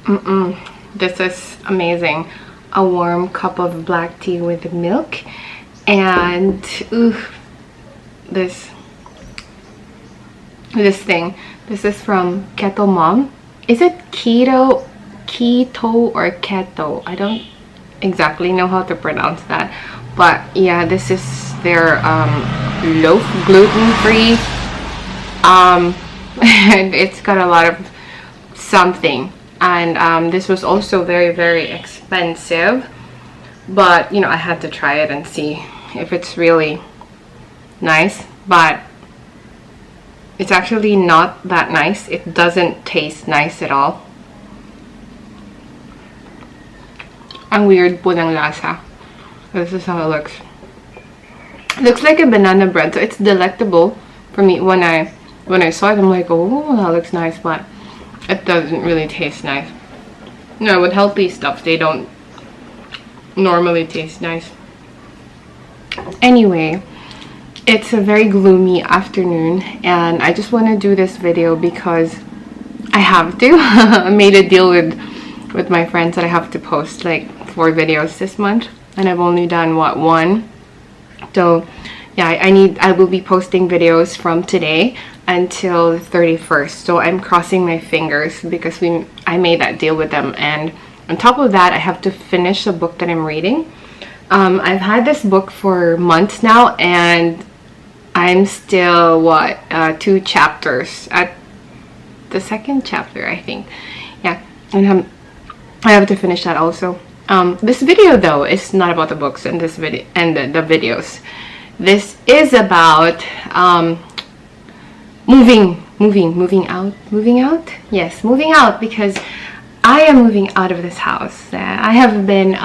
This is amazing. A warm cup of black tea with milk, and this thing. This is from Keto Mom. Is it keto or keto? I don't exactly know how to pronounce that, but yeah, this is their loaf, gluten-free, and it's got a lot of something, and this was also very, very expensive, but you know, I had to try it and see if it's really nice. But it's actually not that nice. It doesn't taste nice at all. Ang weird po ng lasa. This is how it looks. It looks like a banana bread, so it's delectable for me. When I saw it, I'm like, oh, that looks nice, but it doesn't really taste nice. No, with healthy stuff, they don't normally taste nice. Anyway, it's a very gloomy afternoon, and I just want to do this video because I have to. I made a deal with my friends that I have to post like 4 videos this month, and I've only done what, 1. So yeah, I will be posting videos from today until the 31st. So I'm crossing my fingers because I made that deal with them, and on top of that, I have to finish a book that I'm reading. I've had this book for months now, and I'm still 2 chapters at the 2nd chapter, I think. Yeah, and I have to finish that also. This video though is not about the books and this video and the videos. This is about moving out. Yes, moving out, because I am moving out of this house. I have been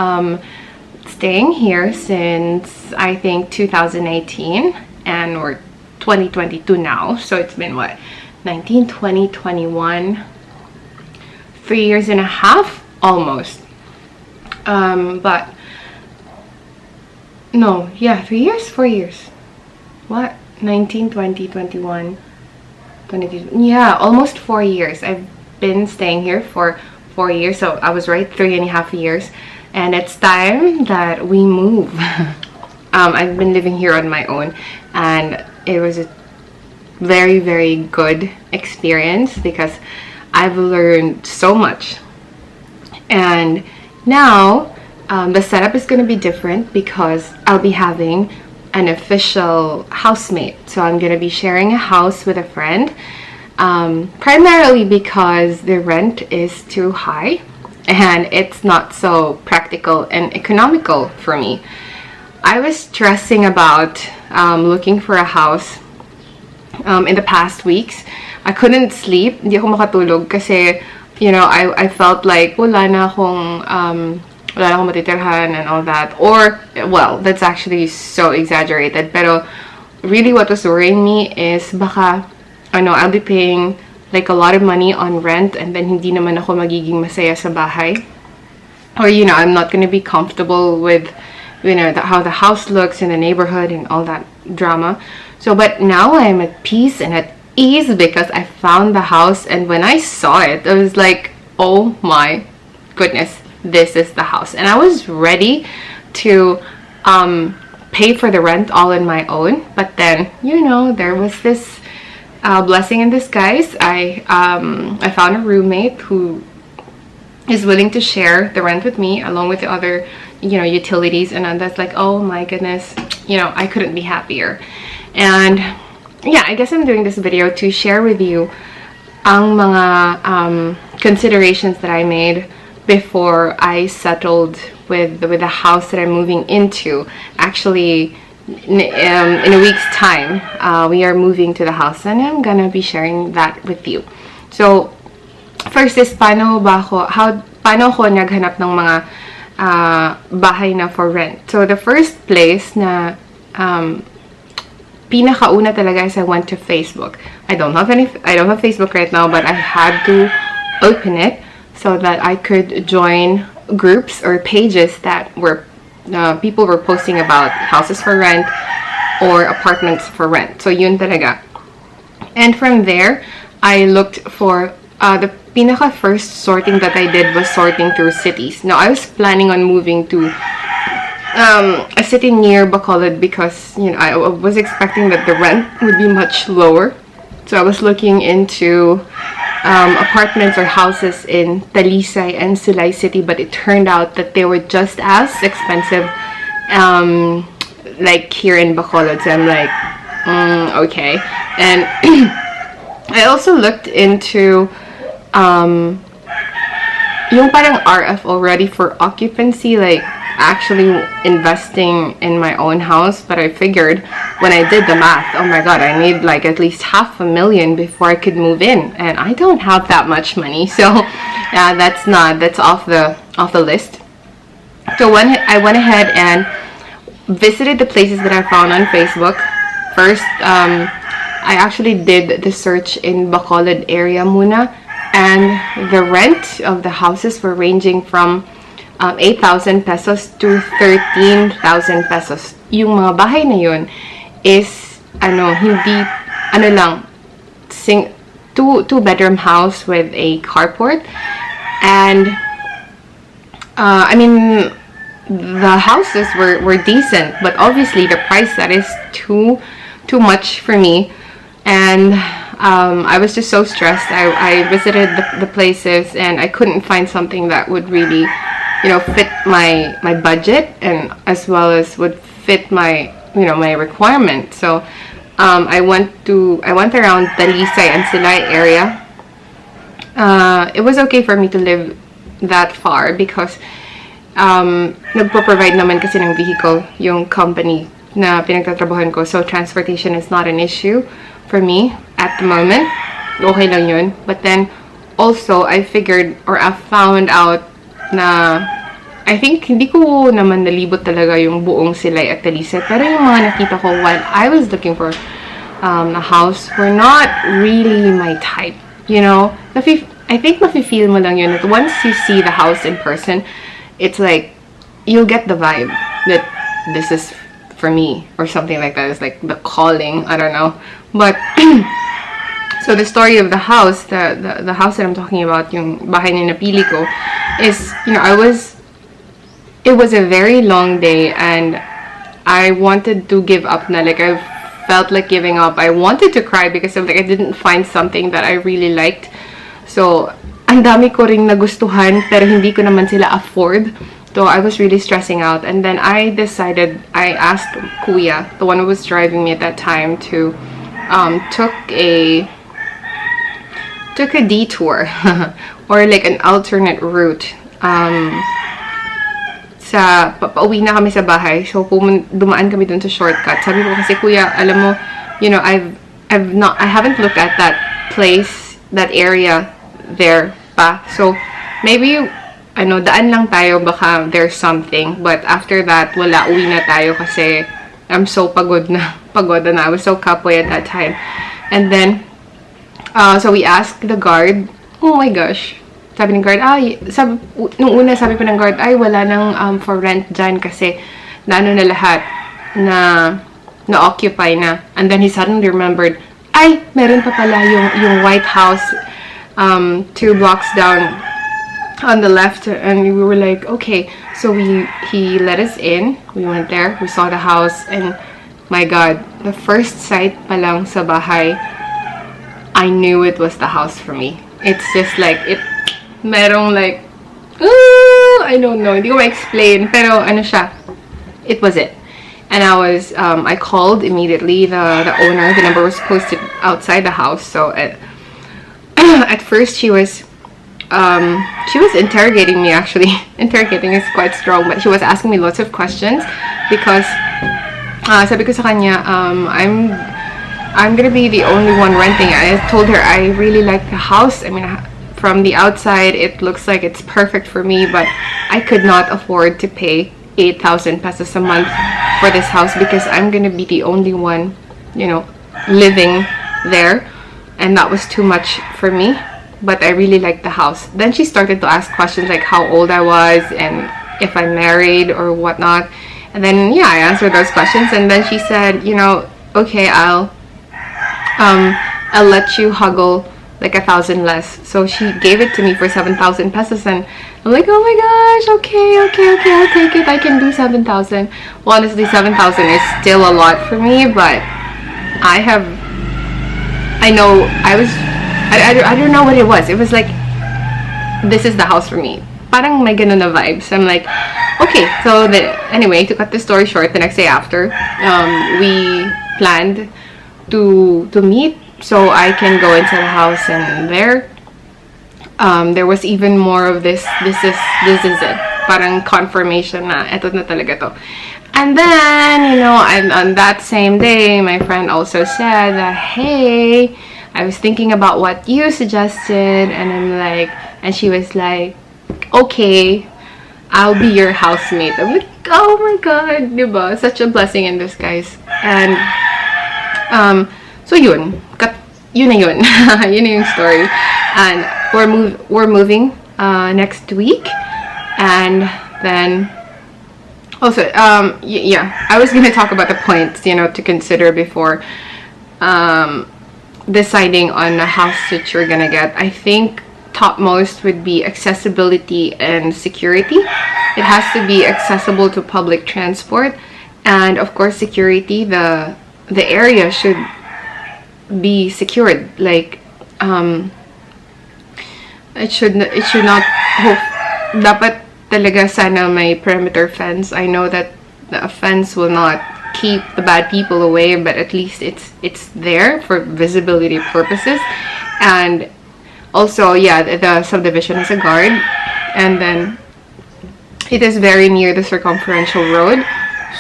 staying here since I think 2018, and we're 2022 now, so it's been what, 19, 20, 21, 3 years and a half almost. But no, yeah, 3 years, 4 years. What? 19, 20, 21, 22. Yeah, almost 4 years. I've been staying here for 4 years, so I was right, 3.5 years. And it's time that we move. I've been living here on my own, and it was a very, very good experience because I've learned so much. And now the setup is going to be different because I'll be having an official housemate. So I'm going to be sharing a house with a friend, primarily because the rent is too high and it's not so practical and economical for me. I was stressing about looking for a house in the past weeks. I couldn't sleep. Hindi ako makatulog kasi, you know, I felt like wala na akong matitirhan and all that. Or, well, that's actually so exaggerated. Pero really what was worrying me is baka, I'll be paying like a lot of money on rent and then hindi naman ako magiging masaya sa bahay. Or, you know, I'm not going to be comfortable with, you know, how the house looks in the neighborhood and all that drama. So, but now I'm at peace and at ease because I found the house, and when I saw it, I was like, oh my goodness, this is the house. And I was ready to pay for the rent all on my own, but then, you know, there was this blessing in disguise. I found a roommate who is willing to share the rent with me along with the other, you know, utilities, and that's like, oh my goodness, you know, I couldn't be happier. And yeah, I guess I'm doing this video to share with you ang mga considerations that I made before I settled with the house that I'm moving into. Actually, in a week's time, we are moving to the house, and I'm gonna be sharing that with you. So first is paano ako naghanap ng mga bahay na for rent. So the first place na pinakauna talaga is I went to Facebook. I don't have Facebook right now, but I had to open it so that I could join groups or pages that were people were posting about houses for rent or apartments for rent. So yun talaga. And from there, I looked for pinaka first sorting that I did was sorting through cities. Now, I was planning on moving to a city near Bacolod because, you know, I was expecting that the rent would be much lower. So I was looking into apartments or houses in Talisay and Silay City, but it turned out that they were just as expensive like here in Bacolod. So I'm like, okay. And I also looked into yung parang RFO, ready for occupancy, like actually investing in my own house. But I figured when I did the math, oh my god, I need like at least $500,000 before I could move in, and I don't have that much money. So yeah, that's off the list. So when I went ahead and visited the places that I found on Facebook. First, I actually did the search in Bacolod area muna, and the rent of the houses were ranging from 8,000 pesos to 13,000 pesos. Yung mga bahay na yun is hindi lang two bedroom house with a carport, and I mean the houses were decent, but obviously the price, that is too much for me. And I was just so stressed. I visited the places and I couldn't find something that would really, fit my budget, and as well as would fit my my requirement. So I went around Talisay and Silay area. It was okay for me to live that far because nagpo-provide naman kasi ng vehicle yung company na pinagtatrabahan ko, so transportation is not an issue for me at the moment. Okay lang yun. But then also I figured, or I found out na I think hindi ko naman nalibot talaga yung buong Silay at Talisay, pero yung mga nakita ko while I was looking for a house were not really my type. I think mafe-feel mo lang yun that once you see the house in person, it's like you'll get the vibe that this is for me or something like that. It's like the calling, I don't know. But so the story of the house, the house that I'm talking about, yung bahay na napili ko, is it was a very long day and I wanted to give up na. Like I felt like giving up. I wanted to cry because of, like, I didn't find something that I really liked. So ang dami ko ring nagustuhan pero hindi ko naman sila afford. So I was really stressing out, and then I asked Kuya, the one who was driving me at that time, to took a detour or like an alternate route. Pauwi na kami sa bahay, so dumaan kami dun sa shortcut. Sabi ko kasi, Kuya, alam mo, I haven't looked at that place, that area there pa. So maybe daan lang tayo, baka there's something. But after that, wala, uwi na tayo kasi I'm so pagod na. I was so kapoy at that time. And then, so we asked the guard. Oh my gosh. Sabi ng guard, nung una sabi pa ng guard, wala nang for rent dyan kasi na lahat, na-occupy na. And then he suddenly remembered, meron pa pala yung White House 2 blocks down on the left, and we were like, okay. So he let us in. We went there, we saw the house, and my god, the first sight pa lang sa bahay, I knew it was the house for me. It's just like, merong like, I don't know, hindi ko ma-explain, pero siya, it was it. And I called immediately the owner. The number was posted outside the house. So at first she was interrogating me, actually. Interrogating is quite strong, but she was asking me lots of questions because sabi ko sa kanya, I'm gonna be the only one renting. I told her I really like the house. I mean, from the outside it looks like it's perfect for me, but I could not afford to pay 8,000 pesos a month for this house because I'm gonna be the only one, living there, and that was too much for me. But I really liked the house. Then she started to ask questions like how old I was and if I'm married or whatnot. And then I answered those questions, and then she said, okay, I'll let you huggle like 1,000 less. So she gave it to me for 7,000 pesos, and I'm like, oh my gosh, okay, I'll take it. I can do 7,000. Well, honestly, 7,000 is still a lot for me, but I know I don't know what it was. It was like, this is the house for me. Parang may ganun na vibes. I'm like, okay. So anyway, to cut the story short, the next day after, we planned to meet so I can go into the house, and there was even more of this is it. Parang confirmation na eto na talaga to. And then, and on that same day, my friend also said that, hey, I was thinking about what you suggested, and she was like, okay, I'll be your housemate. I'm like, oh my god, diba? Such a blessing in disguise. And so yun na yun. Yun na yung story. And we're moving next week. And then also, yeah, I was gonna talk about the points, to consider before deciding on a house that you're gonna get. I think topmost would be accessibility and security. It has to be accessible to public transport, and of course security. The area should be secured. Like it should not dapat talaga sana may perimeter fence. I know that the fence will not keep the bad people away, but at least it's there for visibility purposes. And also, yeah, the subdivision has a guard, and then it is very near the circumferential road,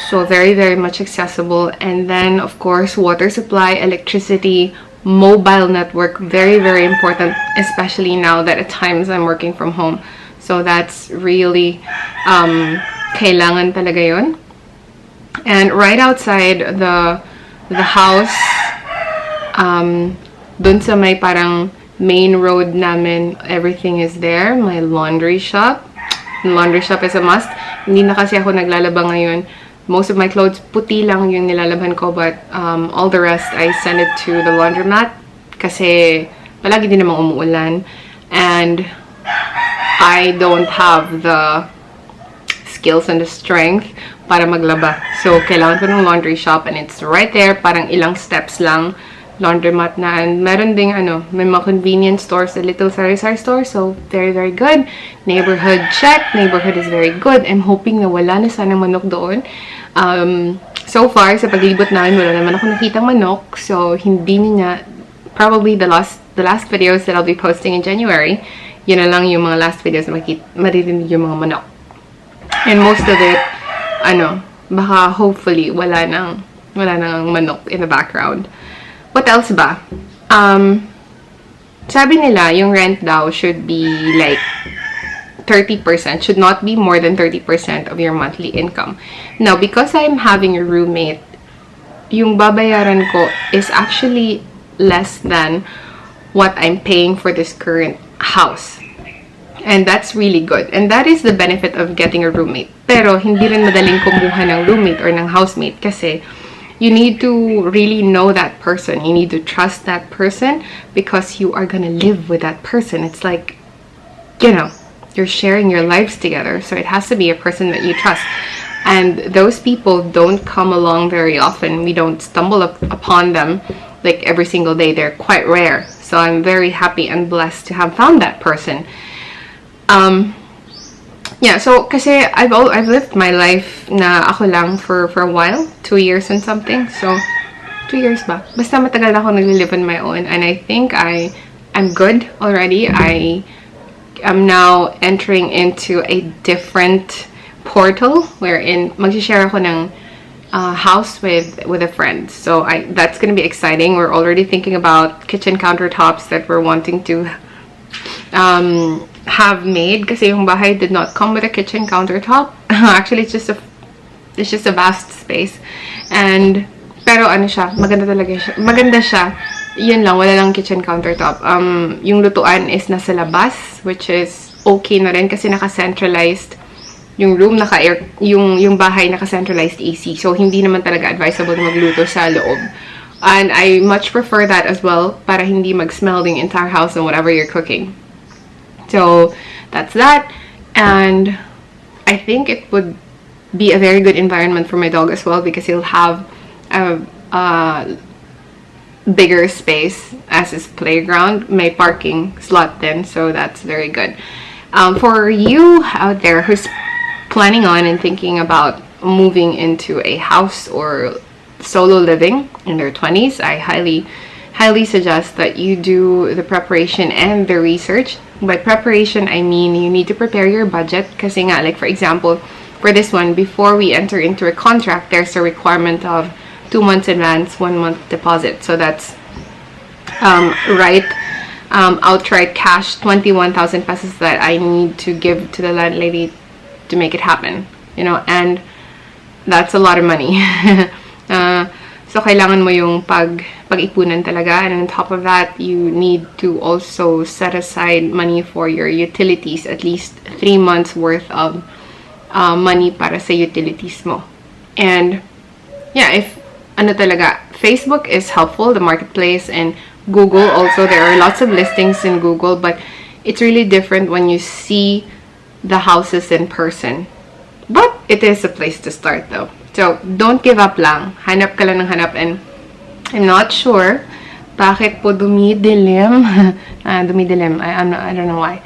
so very, very much accessible. And then of course, water supply, electricity, mobile network, very, very important, especially now that at times I'm working from home. So that's really kailangan talaga yun. And right outside the house, dun sa may parang main road namin, everything is there. My laundry shop. Laundry shop is a must. Hindi na kasi ako naglalaba ngayon. Most of my clothes, puti lang yung nilalabhan ko, but all the rest, I send it to the laundromat kasi palagi din namang umuulan. And I don't have the skills and the strength para maglaba. So, kailangan ko ng laundry shop, and it's right there. Parang ilang steps lang. Laundromat na. And meron ding may mga convenience stores, a little sari-sari store. So, very, very good. Neighborhood check. Neighborhood is very good. I'm hoping na wala na sana manok doon. So far, sa paglibot namin, wala naman ako nakitang manok. So, hindi niya, probably the last videos that I'll be posting in January, yun na lang yung mga last videos na maririnig yung mga manok. And most of it, baka hopefully wala nang manok in the background. What else ba? Sabi nila, yung rent daw should be like 30%, should not be more than 30% of your monthly income. Now, because I'm having a roommate, yung babayaran ko is actually less than what I'm paying for this current house. And that's really good. And that is the benefit of getting a roommate. Pero hindi rin madaling kumuha ng roommate or ng housemate kasi you need to really know that person. You need to trust that person because you are gonna live with that person. It's like, you're sharing your lives together. So it has to be a person that you trust. And those people don't come along very often. We don't stumble upon them like every single day. They're quite rare. So I'm very happy and blessed to have found that person. Yeah, so kasi I've lived my life na ako lang for a while, 2 years and something. So 2 years ba? Basta matagal ako nag-live on my own, and I think I'm good already. I am now entering into a different portal wherein mag-share ako ng house with a friend. So that's gonna be exciting. We're already thinking about kitchen countertops that we're wanting to have made kasi yung bahay did not come with a kitchen countertop. Actually, it's just a vast space. And pero siya, maganda siya. Yun lang, wala lang kitchen countertop. Yung lutuan is nasa labas, which is okay na rin kasi naka-centralized yung room, yung bahay naka-centralized AC. So hindi naman talaga advisable na magluto sa loob And I much prefer that as well, para hindi mag-smell the entire house and whatever you're cooking. So that's that. And I think it would be a very good environment for my dog as well, because he'll have a bigger space as his playground. May parking slot then, so that's very good. For you out there who's planning on and thinking about moving into a house or solo living in their 20s, I highly suggest that you do the preparation and the research. By preparation, I mean you need to prepare your budget, kasi nga, like for example, for this one, before we enter into a contract, there's a requirement of 2 months advance, 1 month deposit. So that's outright cash, 21,000 pesos that I need to give to the landlady to make it happen, you know, and that's a lot of money. So kailangan mo yung pag-ipunan talaga, and on top of that, you need to also set aside money for your utilities, at least 3 months worth of money para sa utilities mo. And yeah, if ano talaga, Facebook is helpful, the marketplace, and Google also. There are lots of listings in Google, but it's really different when you see the houses in person. But it is a place to start though. So don't give up lang. Hanap ka lang ng hanap, and I'm not sure bakit po dumidilim. Dumidilim. I don't know why.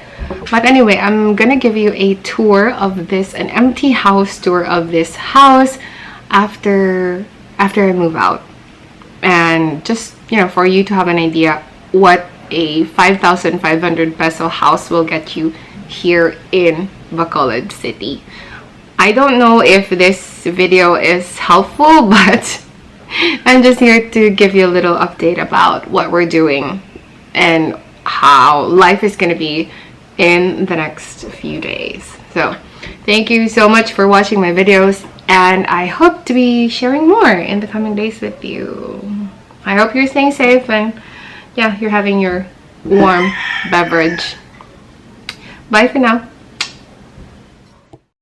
But anyway, I'm gonna give you a tour of this, an empty house tour of this house after I move out. And just, you know, for you to have an idea what a 5,500 peso house will get you here in Bacolod City. I don't know if this video is helpful, but I'm just here to give you a little update about what we're doing and how life is going to be in the next few days. So thank you so much for watching my videos, and I hope to be sharing more in the coming days with you. I hope you're staying safe, and yeah, you're having your warm beverage. Bye for now.